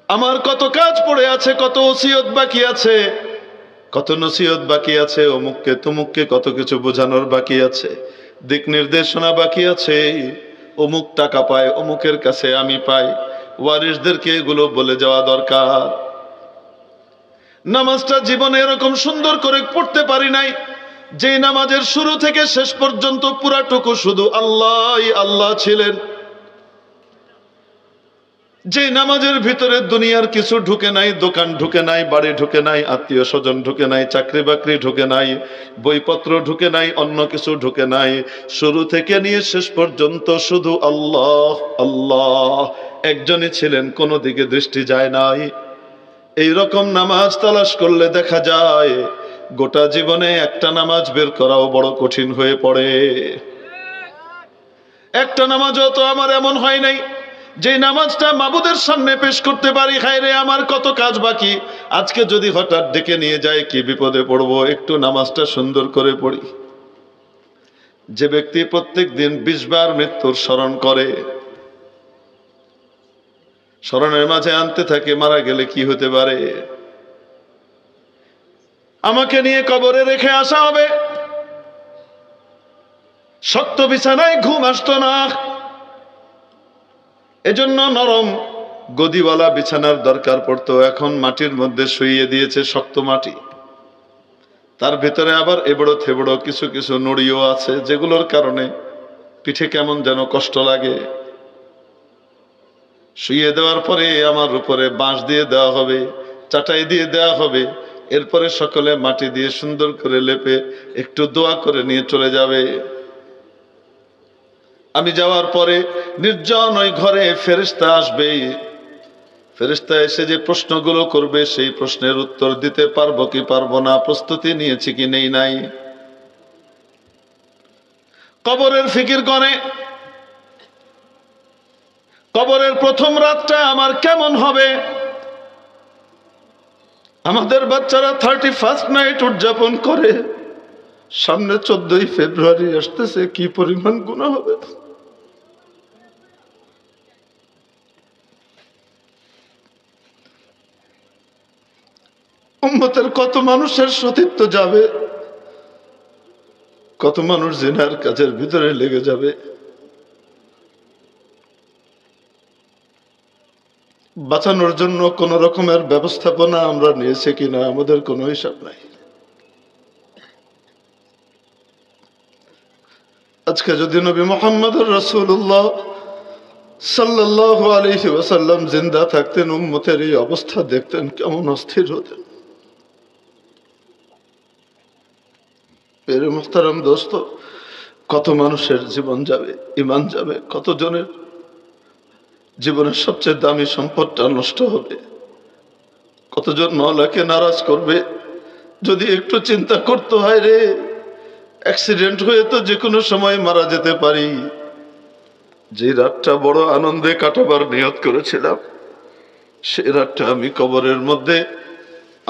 আমার কত কাজ পড়ে আছে, কত ওসিয়ত বাকি আছে, কত নসিহত বাকি আছে, অমুককে তমুককে কত কিছু বোঝানোর বাকি আছে, দিক নির্দেশনা বাকি আছে, অমুক টাকা পায়, অমুকের কাছে আমি পাই, ওয়ারিসদেরকে এগুলো বলে যাওয়া দরকার। নামাজটা জীবনে এরকম সুন্দর করে পড়তে পারি নাই, যে নামাজের শুরু থেকে শেষ পর্যন্ত পুরাটুকু শুধু আল্লাহ আল্লাহ ছিলেন, যে নামাজের ভিতরে দুনিয়ার কিছু ঢুকে নাই, দোকান ঢুকে নাই, বাড়ি ঢুকে নাই, আত্মীয় স্বজন ঢুকে নাই, চাকরি বাকরি ঢুকে নাই, বইপত্র ঢুকে নাই, অন্য কিছু ঢুকে নাই, শুরু থেকে নিয়ে শেষ পর্যন্ত শুধু আল্লাহ আল্লাহ একজনই ছিলেন, কোনো দিকে দৃষ্টি যায় নাই। এই রকম নামাজ তালাশ করলে দেখা যায় গোটা জীবনে একটা নামাজ বের করাও বড় কঠিন হয়ে পড়ে। একটা নামাজও তো আমার এমন হয় নাই যে নামাজটা মাবুদের সামনে পেশ করতে পারি, হায়রে আমার কত কাজ বাকি, আজকে যদি হঠাৎ ডেকে নিয়ে যায় কি বিপদে পড়বো, একটু নামাজটা সুন্দর করে পড়ি। যে ব্যক্তি প্রত্যেক দিন 20 বার মৃত্যুর স্মরণ করে, স্মরণের মাঝে আনতে থাকে মারা গেলে কি হতে পারে, আমাকে নিয়ে কবরে রেখে আসা হবে, শক্ত বিছানায় ঘুম আসতো না, এজন্য নরম গদিওয়ালা বিছানার দরকার পড়তো, এখন মাটির মধ্যে শুইয়ে দিয়েছে, শক্ত মাটি, তার ভিতরে আবার এবড়ো থেবড়ো কিছু কিছু নড়িও আছে, যেগুলোর কারণে পিঠে কেমন যেন কষ্ট লাগে। শুইয়ে দেওয়ার পরে আমার উপরে বাঁশ দিয়ে দেওয়া হবে, চাটাই দিয়ে দেওয়া হবে। এরপরে সকলে মাটি দিয়ে সুন্দর করে লেপে একটু দোয়া করে নিয়ে চলে যাবে। আমি যাওয়ার পরে নির্জন ওই ঘরে ফেরেশতা আসবে। ফেরেশতা এসে যে প্রশ্নগুলো করবে সেই প্রশ্নের উত্তর দিতে পারবো কি পারবো না, প্রস্তুতি নিয়েছি কি নেই নাই। কবরের ফিকির করে কবরের প্রথম রাতটা আমার কেমন হবে। আমাদের বাচ্চারা 31st নাইট উদযাপন করে, সামনে 14ই ফেব্রুয়ারি আসতেছে, কি পরিমাণ গুনাহ হবে। উম্মতের কত মানুষের সতীত্ব যাবে, কত মানুষ জিনার কাজের ভিতরে লেগে যাবে। বাঁচানোর জন্য কোন রকমের ব্যবস্থাপনা আমরা নিয়েছি কিনা আমাদের কোনো হিসাব নাই। আজকে যদি নবী মুহাম্মদুর রাসূলুল্লাহ সাল্লাল্লাহু আলাইহি ওয়াসাল্লাম জিন্দা থাকতেন, উম্মতের এই অবস্থা দেখতেন, কেমন অস্থির হতেন। মেরে মুহতারাম দোস্ত, কত মানুষের জীবন যাবে, ঈমান যাবে, কত জনের জীবনের সবচেয়ে দামি সম্পদটা নষ্ট হবে, কতজন মাওলাকে নারাজ করবে। যদি একটু চিন্তা করতে হয়, রে অ্যাক্সিডেন্ট হয়ে তো যে কোনো সময় মারা যেতে পারি। যে রাতটা বড় আনন্দে কাটাবার নিয়ত করেছিলাম, সে রাতটা আমি কবরের মধ্যে,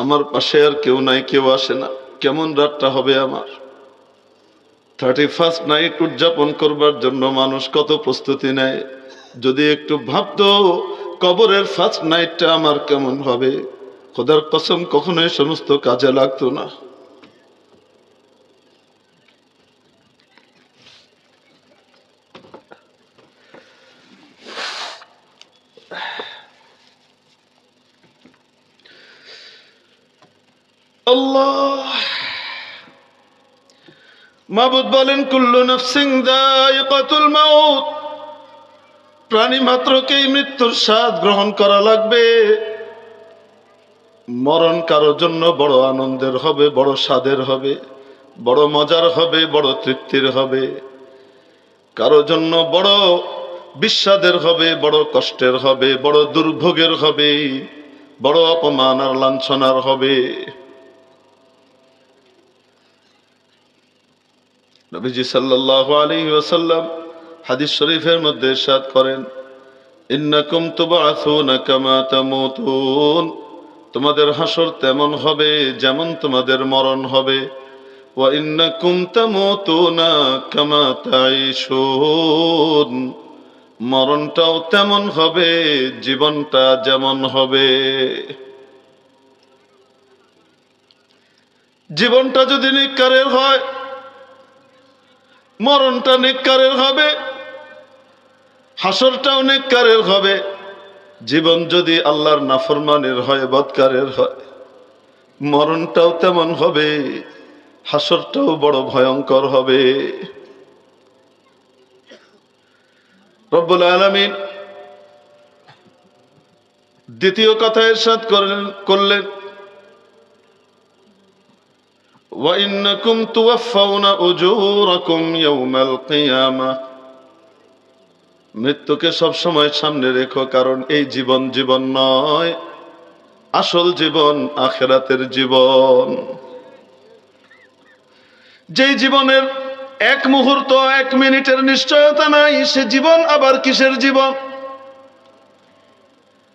আমার পাশে আর কেউ নাই, কেউ আসে না, কেমন রাতটা হবে আমার। 31st নাইট উদযাপন করবার জন্য মানুষ কত প্রস্তুতি নেয়। যদি একটু ভাবতো কবরের ফার্স্ট নাইটটা আমার কেমন হবে, খোদার কসম কখনোই সমস্ত কাজে লাগতো না। আল্লাহ মাবুদ বলেন, কুল্লু নাফসিন যায়িকাতুল মাউত, প্রাণী মাত্রকেই মৃত্যুর স্বাদ গ্রহণ করা লাগবে। মরণ কারোর জন্য বড় আনন্দের হবে, বড় স্বাদের হবে, বড় মজার হবে, বড় তৃপ্তির হবে। কারোর জন্য বড় বিস্বাদের হবে, বড় কষ্টের হবে, বড় দুর্ভোগের হবে, বড় অপমান আর লাঞ্ছনার হবে। নবীজি সাল্লাল্লাহু আলাইহি ওয়াসাল্লাম হাদিস শরীফের মধ্যে ইরশাদ করেন, ইন্নাকুম তুবআসুনা কামা তামুতুন, তোমাদের হাসর তেমন হবে যেমন তোমাদের মরণ হবে। ওয়া ইন্নাকুম তামুতুনা কামা তাঈশুন, মরণটাও তেমন হবে জীবনটা যেমন হবে। জীবনটা যদি নেককারের হয়, মরণটা নেককারের হবে, হাসরটাও নেককারের হবে। জীবন যদি আল্লাহর নাফরমানের হয়, বদকারের হয়, মরণটাও তেমন হবে, হাসরটাও বড় ভয়ঙ্কর হবে। রব্বুল আলামিন দ্বিতীয় কথা ইরশাদ করলেন, ওয়া ইন্নাকুম তুওয়াফাউনা উজুরাকুম ইয়াওমাল কিয়ামাহ, মৃত্যুকে সবসময় সামনে রেখো, কারণ এই জীবন জীবন নয়, আসল জীবন আখিরাতের জীবন। যেই জীবনের এক মুহূর্ত, এক মিনিটের নিশ্চয়তা নাই, সে জীবন আবার কিসের জীবন?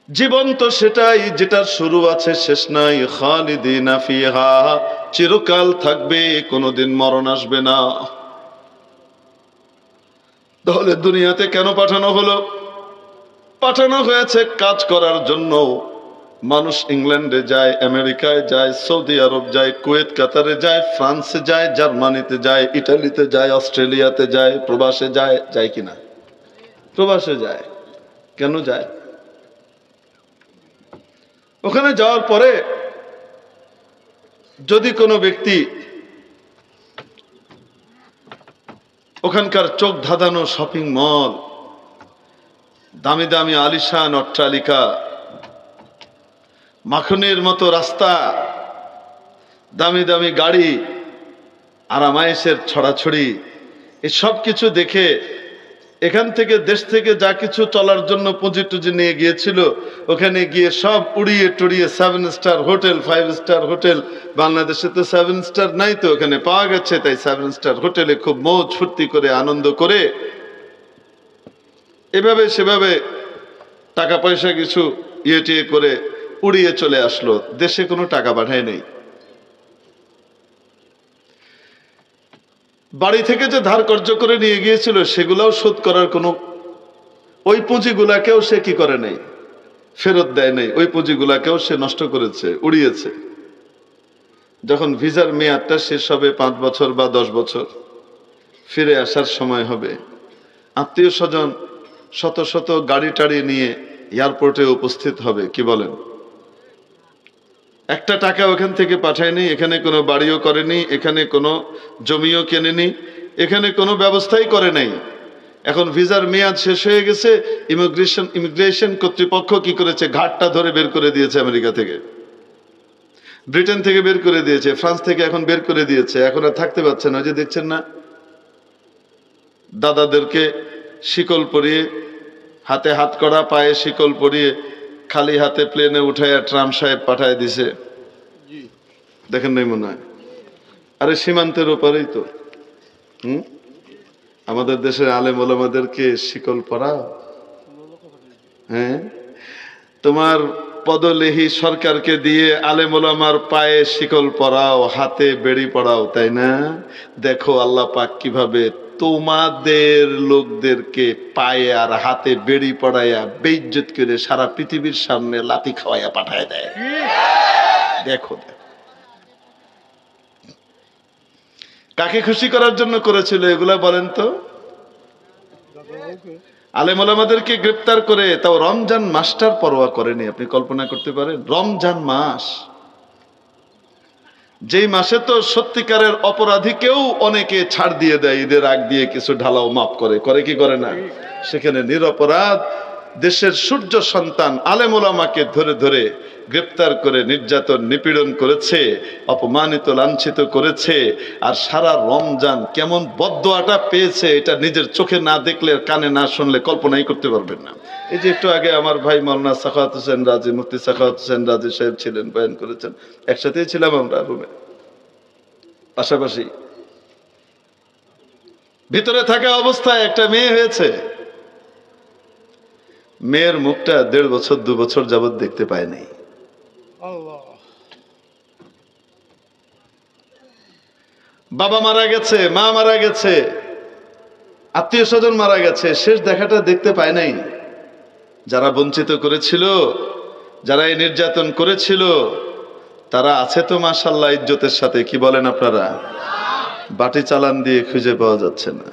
জীবন তো সেটাই যেটার শুরু আছে শেষ নাই। খালিদিনা ফিহা, চিরকাল থাকবে, কোনোদিন মরণ আসবে না। তাহলে দুনিয়াতে কেন পাঠানো হলো? পাঠানো হয়েছে কাজ করার জন্য। মানুষ ইংল্যান্ডে যায়, আমেরিকায় যায়, সৌদি আরব যায়, কুয়েত কাতারে যায়, ফ্রান্সে যায়, জার্মানিতে যায়, ইটালিতে যায়, অস্ট্রেলিয়াতে যায়, প্রবাসে যায়, যায় কিনা? প্রবাসে যায়। কেন যায়? ওখানে যাওয়ার পরে যদি কোনো ব্যক্তি ওখানকার চোখ ধাঁধানো শপিং মল, দামি দামি আলিশান অট্টালিকা, মাখনের মতো রাস্তা, দামি দামি গাড়ি, আরামায়েশের ছড়াছড়ি, এই সব কিছু দেখে এখান থেকে দেশ থেকে যা কিছু চলার জন্য পুঁজি টুজি নিয়ে গিয়েছিল, ওখানে গিয়ে সব উড়িয়ে টুড়িয়ে 7 স্টার হোটেল, 5 স্টার হোটেল, বাংলাদেশে তো 7 স্টার নাই, তো ওখানে পাওয়া গেছে, তাই 7 স্টার হোটেলে খুব মৌজ ফুর্তি করে আনন্দ করে এভাবে সেভাবে টাকা পয়সা কিছু ইয়ে করে উড়িয়ে চলে আসলো, দেশে কোনো টাকা পাঠায় নেই। বাড়ি থেকে যে ধার কর্জ করে নিয়ে গিয়েছিল সেগুলাও শোধ করার কোনো, ওই পুঁজিগুলাকেও সে কি করে নাই, ফেরত দেয় নাই, ওই পুঁজিগুলাকেও সে নষ্ট করেছে, উড়িয়েছে। যখন ভিসার মেয়াদটা শেষ হবে 5 বছর বা 10 বছর, ফিরে আসার সময় হবে, আত্মীয় স্বজন শত শত গাড়ি টাড়ি নিয়ে এয়ারপোর্টে উপস্থিত হবে, কি বলেন? একটা টাকা ওখান থেকে পাঠায়নি, এখানে কোনো বাড়িও করেনি, এখানে কোনো জমিও কেনেনি, এখানে কোনো ব্যবস্থাই করে নাই। এখন ভিসার মেয়াদ শেষ হয়ে গেছে, ইমিগ্রেশন কর্তৃপক্ষ কি করেছে, ঘাটটা ধরে বের করে দিয়েছে আমেরিকা থেকে, ব্রিটেন থেকে বের করে দিয়েছে, ফ্রান্স থেকে এখন বের করে দিয়েছে। এখন আর থাকতে পারছে না, যে দেখছেন না দাদাদেরকে শিকল পরিয়ে, হাতে হাত করা, পায়ে শিকল পরিয়ে খালি হাতে প্লেনে উঠাইয়া ট্রাম্প সাহেব পাঠায় দিছে, দেখেন নাই মনে হয়? আরে সীমান্তের ওপারেই তো আমাদের দেশের আলেম ওলামাদেরকে শিকল পরাও। হ্যাঁ, তোমার পদলেহী সরকারকে দিয়ে আলেম ওলামার পায়ে শিকল পরাও, হাতে বেড়ি পড়াও, তাই না? দেখো আল্লাহ পাক কিভাবে তোমাদের লোকদেরকে পায়ে আর হাতে বেড়ি পড়াইয়া বেইজ্জত করে সারা পৃথিবীর সামনে লাথি খাওয়াইয়া পাঠায় দেয়। দেখো কাকে খুশি করার জন্য করেছিল এগুলা বলেন তো? আলেম ওলামাদেরকে গ্রেপ্তার করে, তাও রমজান মাসটার পরোয়া করেনি। আপনি কল্পনা করতে পারেন? রমজান মাস, যেই মাসে তো সত্যিকারের অপরাধীকেও অনেকে ছাড় দিয়ে দেয়, ঈদের আগ দিয়ে কিছু ঢালাও মাফ করে, করে কি করে না? সেখানে নিরপরাধ দেশের সূর্য সন্তান আলেম ওলামাকে ধরে ধরে গ্রেপ্তার করে নির্যাতন নিপীড়ন করেছে, অপমানিত লাঞ্ছিত করেছে। আর সারা রমজান কেমন বদদোয়াটা পেয়েছে, এটা নিজের চোখে না দেখলে, কানে না শুনলে কল্পনাই করতে পারবেন না। এই যে একটু আগে আমার ভাই মাওলানা সাখাওয়াত হোসেন রাজি, মুফতি সাখাওয়াত হোসেন রাজি সাহেব ছিলেন, বয়ান করেছেন, একসাথেই ছিলাম আমরা রুমে পাশাপাশি। ভিতরে থাকা অবস্থায় একটা মেয়ে হয়েছে, মেয়ের মুখটা 1.5 বছর 2 বছর যাবত দেখতে পায়নি। বাবা মারা গেছে, মা মারা গেছে, আত্মীয় স্বজন মারা গেছে, শেষ দেখাটা দেখতে পায় নাই। যারা বঞ্চিত করেছিল, যারা এই নির্যাতন করেছিল, তারা আছে তো মাশাআল্লাহ ইজ্জতের সাথে, কি বলেন আপনারা? বাটি চালান দিয়ে খুঁজে পাওয়া যাচ্ছে না।